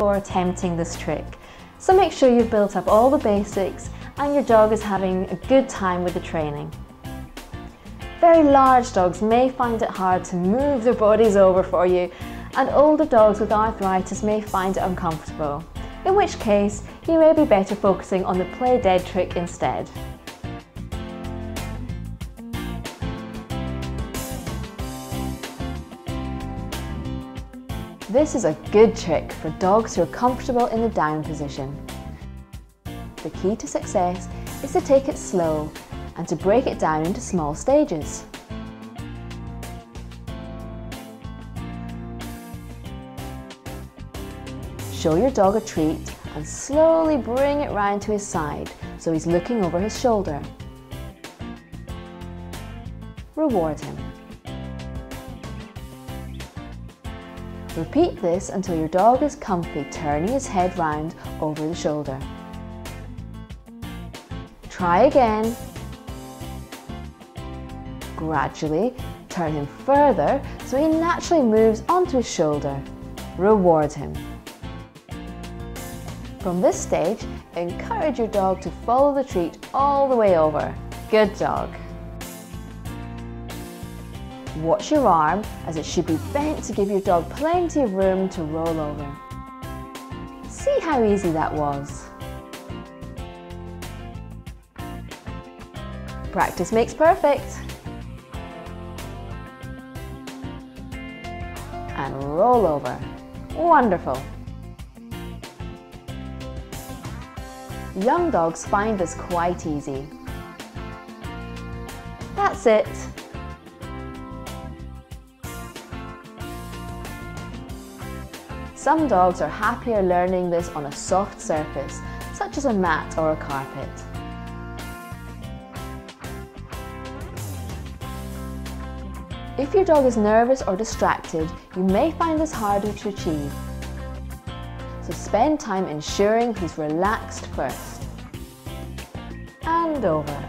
before attempting this trick, so make sure you've built up all the basics and your dog is having a good time with the training. Very large dogs may find it hard to move their bodies over for you, and older dogs with arthritis may find it uncomfortable, in which case you may be better focusing on the play dead trick instead. This is a good trick for dogs who are comfortable in the down position. The key to success is to take it slow and to break it down into small stages. Show your dog a treat and slowly bring it round to his side so he's looking over his shoulder. Reward him. Repeat this until your dog is comfy turning his head round over the shoulder. Try again. Gradually turn him further so he naturally moves onto his shoulder. Reward him. From this stage, encourage your dog to follow the treat all the way over. Good dog. Watch your arm, as it should be bent to give your dog plenty of room to roll over. See how easy that was. Practice makes perfect. And roll over. Wonderful. Young dogs find this quite easy. That's it. Some dogs are happier learning this on a soft surface, such as a mat or a carpet. If your dog is nervous or distracted, you may find this harder to achieve. So spend time ensuring he's relaxed first. And over.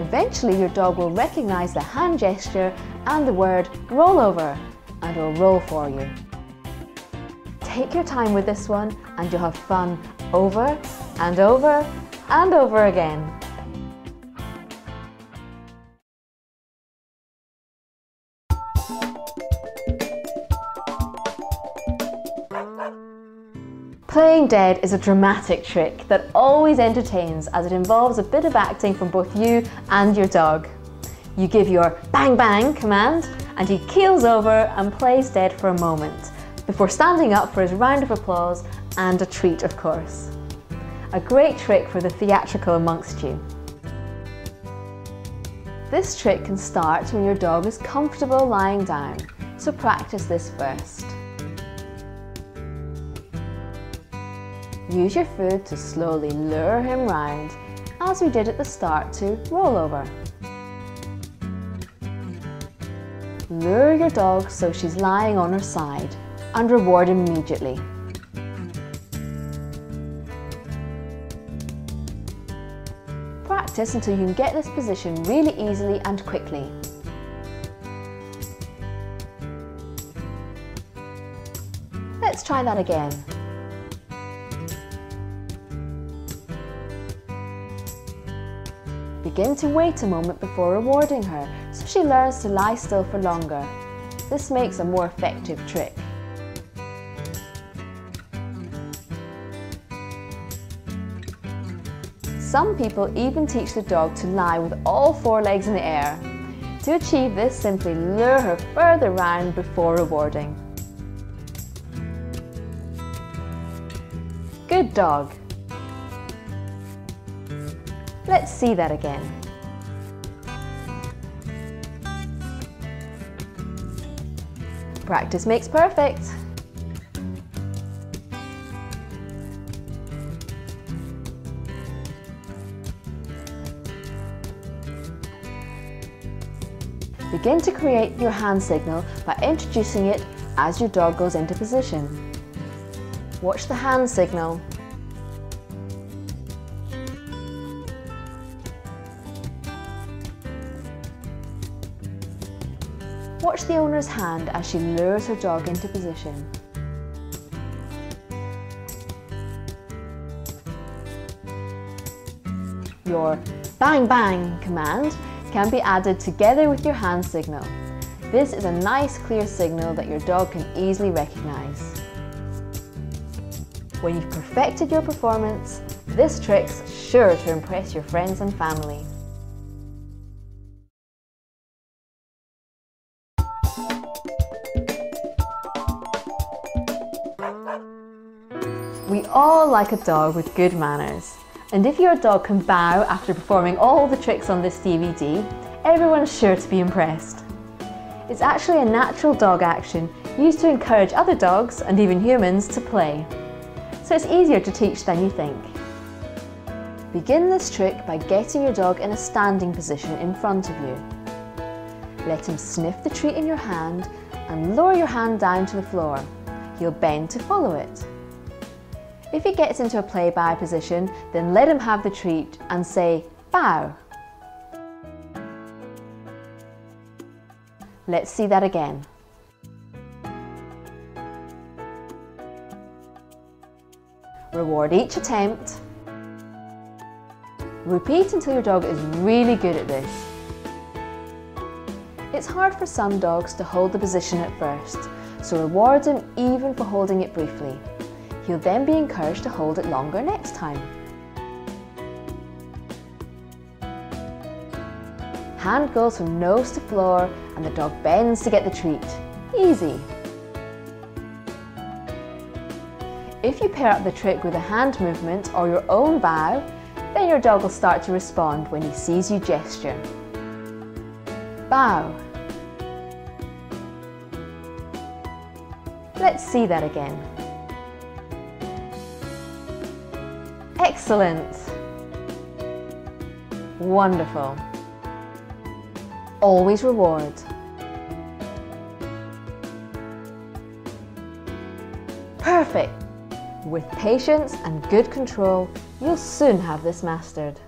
Eventually your dog will recognize the hand gesture and the word roll over and will roll for you. Take your time with this one and you'll have fun over and over and over again. Playing dead is a dramatic trick that always entertains as it involves a bit of acting from both you and your dog. You give your bang bang command and he keels over and plays dead for a moment before standing up for his round of applause and a treat, of course. A great trick for the theatrical amongst you. This trick can start when your dog is comfortable lying down, so practice this first. Use your food to slowly lure him round, as we did at the start to roll over. Lure your dog so she's lying on her side and reward immediately. Practice until you can get this position really easily and quickly. Let's try that again. Begin to wait a moment before rewarding her so she learns to lie still for longer. This makes a more effective trick. Some people even teach the dog to lie with all four legs in the air. To achieve this, simply lure her further round before rewarding. Good dog. Let's see that again. Practice makes perfect. Begin to create your hand signal by introducing it as your dog goes into position. Watch the hand signal. Watch the owner's hand as she lures her dog into position. Your bang bang command can be added together with your hand signal. This is a nice clear signal that your dog can easily recognise. When you've perfected your performance, this trick's sure to impress your friends and family. We all like a dog with good manners. And if your dog can bow after performing all the tricks on this DVD, everyone's sure to be impressed. It's actually a natural dog action used to encourage other dogs, and even humans, to play. So it's easier to teach than you think. Begin this trick by getting your dog in a standing position in front of you. Let him sniff the treat in your hand and lower your hand down to the floor. He'll bend to follow it. If he gets into a play bow position, then let him have the treat and say, bow. Let's see that again. Reward each attempt. Repeat until your dog is really good at this. It's hard for some dogs to hold the position at first, so reward him even for holding it briefly. He'll then be encouraged to hold it longer next time. Hand goes from nose to floor and the dog bends to get the treat. Easy. If you pair up the trick with a hand movement or your own bow, then your dog will start to respond when he sees you gesture. Bow. Let's see that again. Excellent! Wonderful! Always reward. Perfect! With patience and good control, you'll soon have this mastered.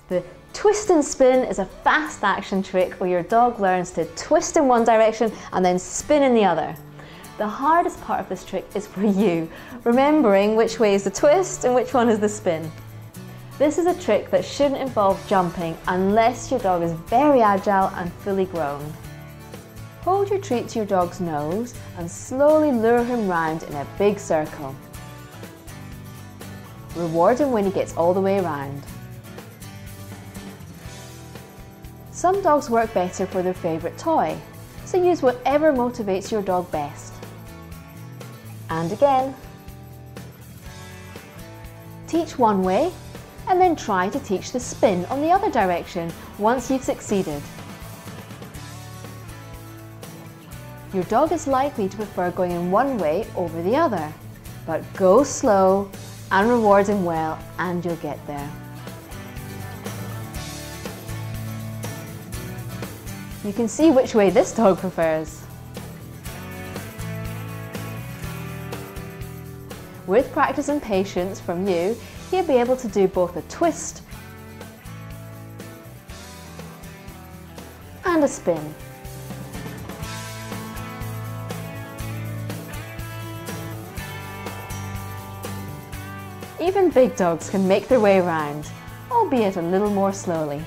The twist and spin is a fast action trick where your dog learns to twist in one direction and then spin in the other. The hardest part of this trick is for you, remembering which way is the twist and which one is the spin. This is a trick that shouldn't involve jumping unless your dog is very agile and fully grown. Hold your treat to your dog's nose and slowly lure him round in a big circle. Reward him when he gets all the way around. Some dogs work better for their favourite toy, so use whatever motivates your dog best. And again. Teach one way, and then try to teach the spin on the other direction once you've succeeded. Your dog is likely to prefer going in one way over the other, but go slow and reward him well and you'll get there. You can see which way this dog prefers. With practice and patience from you, he'll be able to do both a twist and a spin. Even big dogs can make their way around, albeit a little more slowly.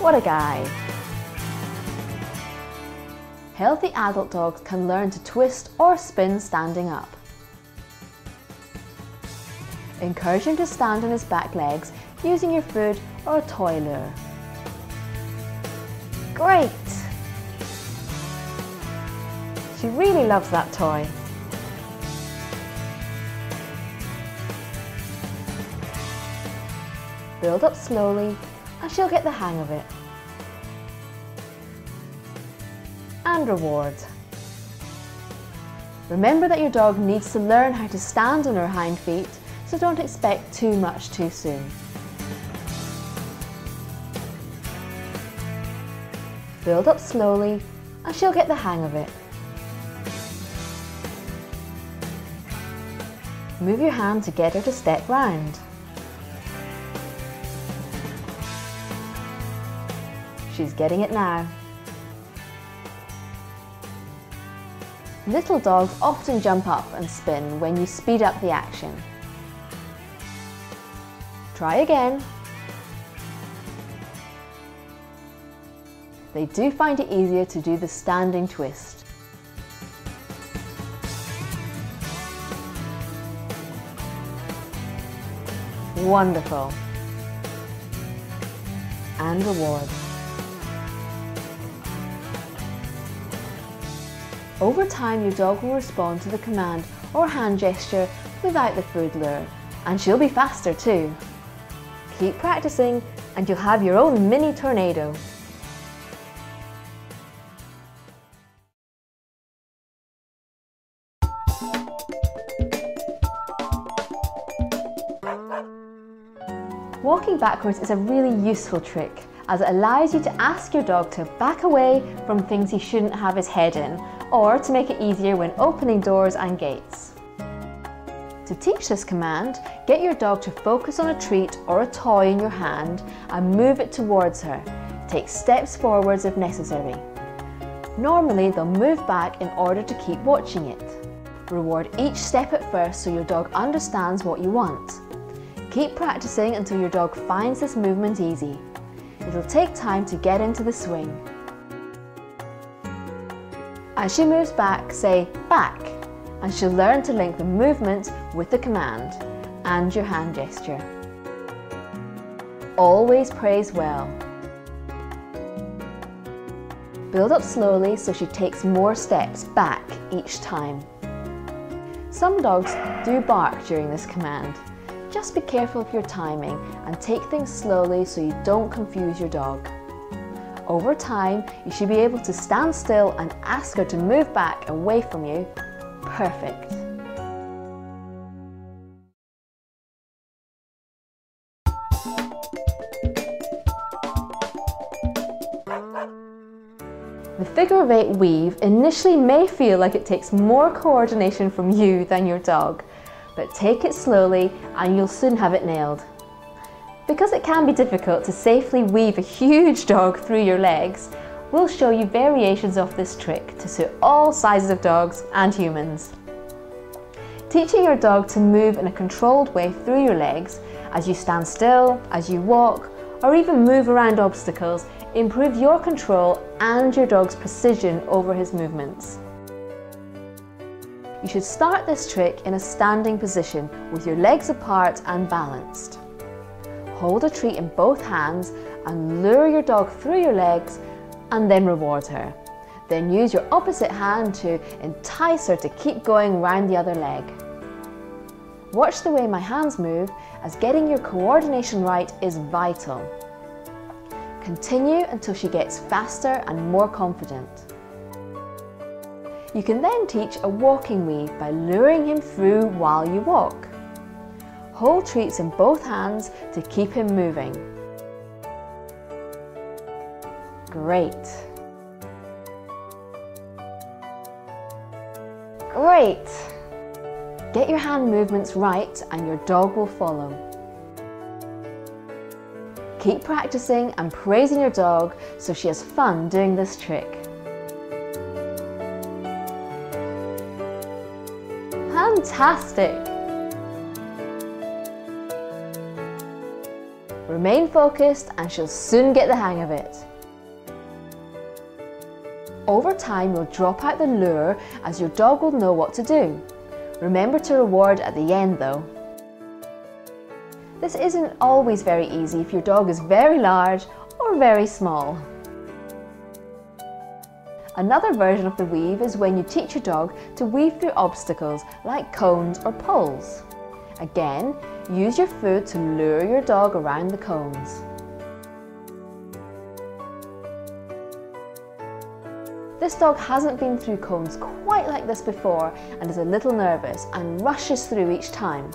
What a guy! Healthy adult dogs can learn to twist or spin standing up. Encourage him to stand on his back legs using your food or a toy lure. Great! She really loves that toy. Build up slowly and she'll get the hang of it. And reward. Remember that your dog needs to learn how to stand on her hind feet, so don't expect too much too soon. Build up slowly and she'll get the hang of it. Move your hand to get her to step round. She's getting it now. Little dogs often jump up and spin when you speed up the action. Try again. They do find it easier to do the standing twist. Wonderful. And reward. Over time, your dog will respond to the command or hand gesture without the food lure, and she'll be faster too. Keep practicing and you'll have your own mini tornado. Walking backwards is a really useful trick, as it allows you to ask your dog to back away from things he shouldn't have his head in, or to make it easier when opening doors and gates. To teach this command, get your dog to focus on a treat or a toy in your hand and move it towards her. Take steps forwards if necessary. Normally, they'll move back in order to keep watching it. Reward each step at first so your dog understands what you want. Keep practicing until your dog finds this movement easy. It'll take time to get into the swing. As she moves back, say back, and she'll learn to link the movement with the command and your hand gesture. Always praise well. Build up slowly so she takes more steps back each time. Some dogs do bark during this command. Just be careful of your timing and take things slowly so you don't confuse your dog. Over time, you should be able to stand still and ask her to move back away from you. Perfect. The figure of 8 weave initially may feel like it takes more coordination from you than your dog, but take it slowly and you'll soon have it nailed. Because it can be difficult to safely weave a huge dog through your legs, we'll show you variations of this trick to suit all sizes of dogs and humans. Teaching your dog to move in a controlled way through your legs as you stand still, as you walk, or even move around obstacles improves your control and your dog's precision over his movements. You should start this trick in a standing position with your legs apart and balanced. Hold a treat in both hands and lure your dog through your legs and then reward her. Then use your opposite hand to entice her to keep going round the other leg. Watch the way my hands move, as getting your coordination right is vital. Continue until she gets faster and more confident. You can then teach a walking weave by luring him through while you walk. Hold treats in both hands to keep him moving. Great. Great! Get your hand movements right and your dog will follow. Keep practicing and praising your dog so she has fun doing this trick. Fantastic! Remain focused and she'll soon get the hang of it. Over time, you'll drop out the lure as your dog will know what to do. Remember to reward at the end though. This isn't always very easy if your dog is very large or very small. Another version of the weave is when you teach your dog to weave through obstacles like cones or poles. Again, use your foot to lure your dog around the cones. This dog hasn't been through cones quite like this before and is a little nervous and rushes through each time.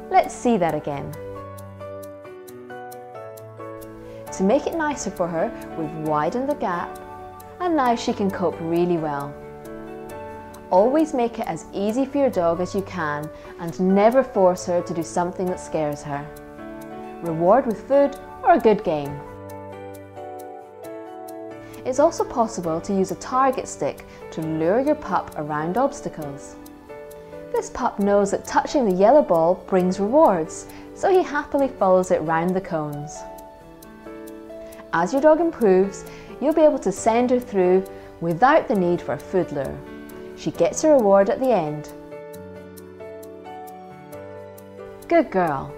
Let's see that again. To make it nicer for her, we've widened the gap and now she can cope really well. Always make it as easy for your dog as you can and never force her to do something that scares her. Reward with food or a good game. It's also possible to use a target stick to lure your pup around obstacles. This pup knows that touching the yellow ball brings rewards, so he happily follows it round the cones. As your dog improves, you'll be able to send her through without the need for a food lure. She gets a reward at the end. Good girl.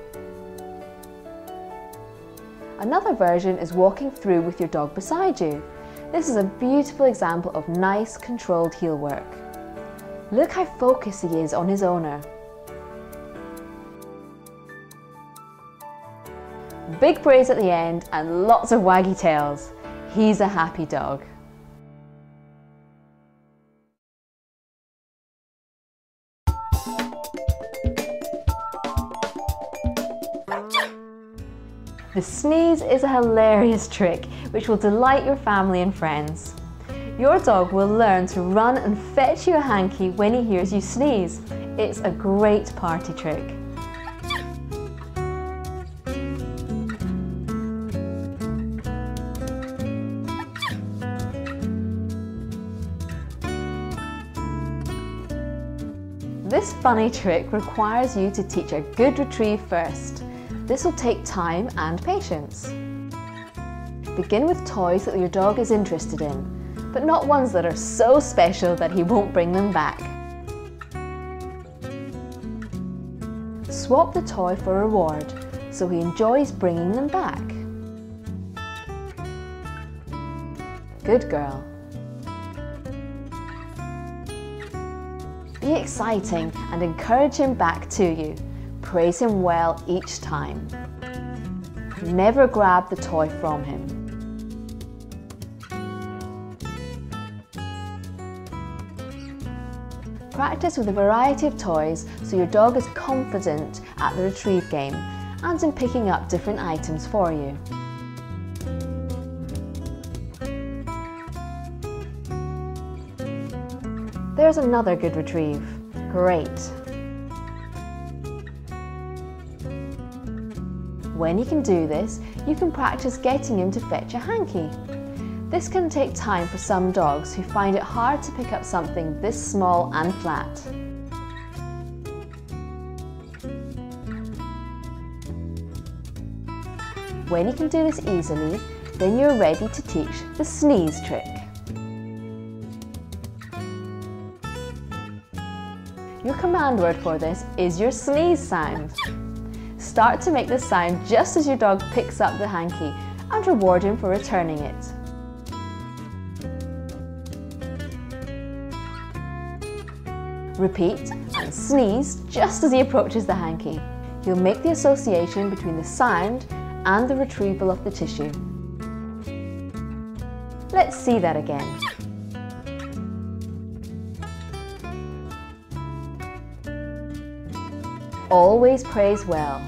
Another version is walking through with your dog beside you. This is a beautiful example of nice, controlled heel work. Look how focused he is on his owner. Big praise at the end and lots of waggy tails. He's a happy dog. The sneeze is a hilarious trick which will delight your family and friends. Your dog will learn to run and fetch you a hanky when he hears you sneeze. It's a great party trick. This funny trick requires you to teach a good retrieve first. This will take time and patience. Begin with toys that your dog is interested in, but not ones that are so special that he won't bring them back. Swap the toy for a reward, so he enjoys bringing them back. Good girl. Be exciting and encourage him back to you. Praise him well each time. Never grab the toy from him. Practice with a variety of toys so your dog is confident at the retrieve game and in picking up different items for you. There's another good retrieve. Great. When you can do this, you can practice getting him to fetch a hanky. This can take time for some dogs who find it hard to pick up something this small and flat. When you can do this easily, then you're ready to teach the sneeze trick. Your command word for this is your sneeze sound. Start to make this sound just as your dog picks up the hanky and reward him for returning it. Repeat and sneeze just as he approaches the hanky. You'll make the association between the sound and the retrieval of the tissue. Let's see that again. Always praise well.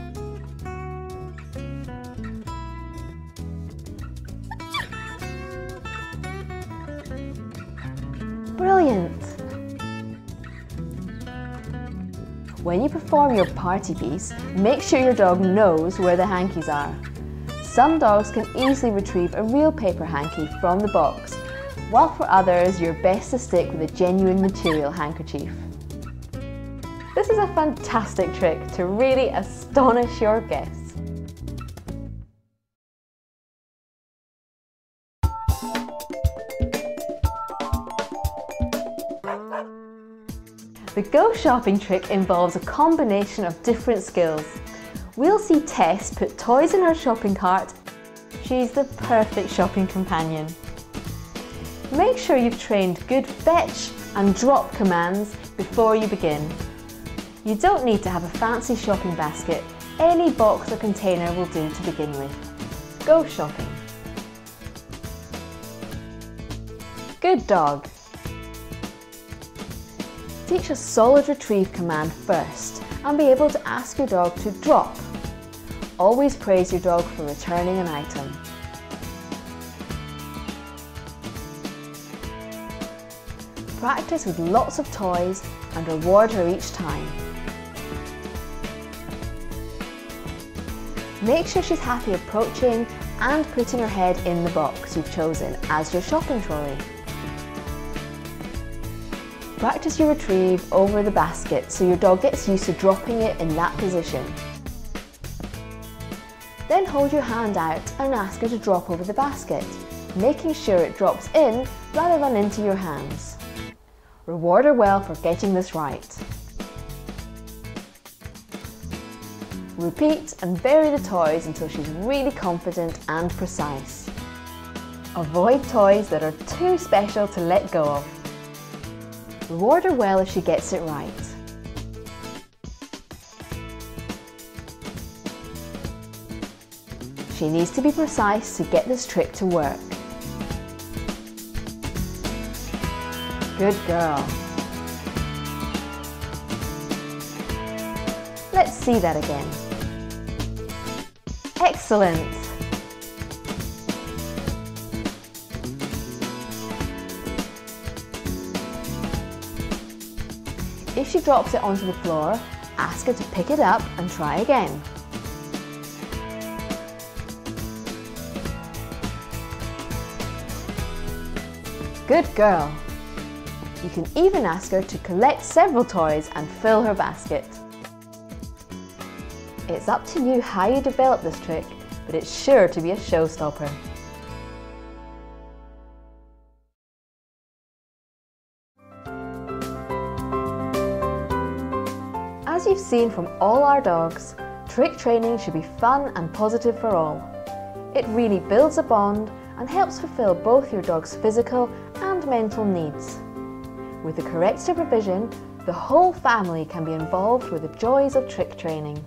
Brilliant! When you perform your party piece, make sure your dog knows where the hankies are. Some dogs can easily retrieve a real paper hanky from the box, while for others you're best to stick with a genuine material handkerchief. This is a fantastic trick to really astonish your guests. The Go Shopping trick involves a combination of different skills. We'll see Tess put toys in her shopping cart. She's the perfect shopping companion. Make sure you've trained good fetch and drop commands before you begin. You don't need to have a fancy shopping basket. Any box or container will do to begin with. Go shopping. Good dog. Teach a solid retrieve command first and be able to ask your dog to drop. Always praise your dog for returning an item. Practice with lots of toys and reward her each time. Make sure she's happy approaching and putting her head in the box you've chosen as your shopping trolley. Practice your retrieve over the basket so your dog gets used to dropping it in that position. Then hold your hand out and ask her to drop over the basket, making sure it drops in rather than into your hands. Reward her well for getting this right. Repeat and vary the toys until she's really confident and precise. Avoid toys that are too special to let go of. Reward her well if she gets it right. She needs to be precise to get this trick to work. Good girl. Let's see that again. Excellent. If she drops it onto the floor, ask her to pick it up and try again. Good girl. You can even ask her to collect several toys and fill her basket. It's up to you how you develop this trick, but it's sure to be a showstopper. As you've seen from all our dogs, trick training should be fun and positive for all. It really builds a bond and helps fulfill both your dog's physical and mental needs. With the correct supervision, the whole family can be involved with the joys of trick training.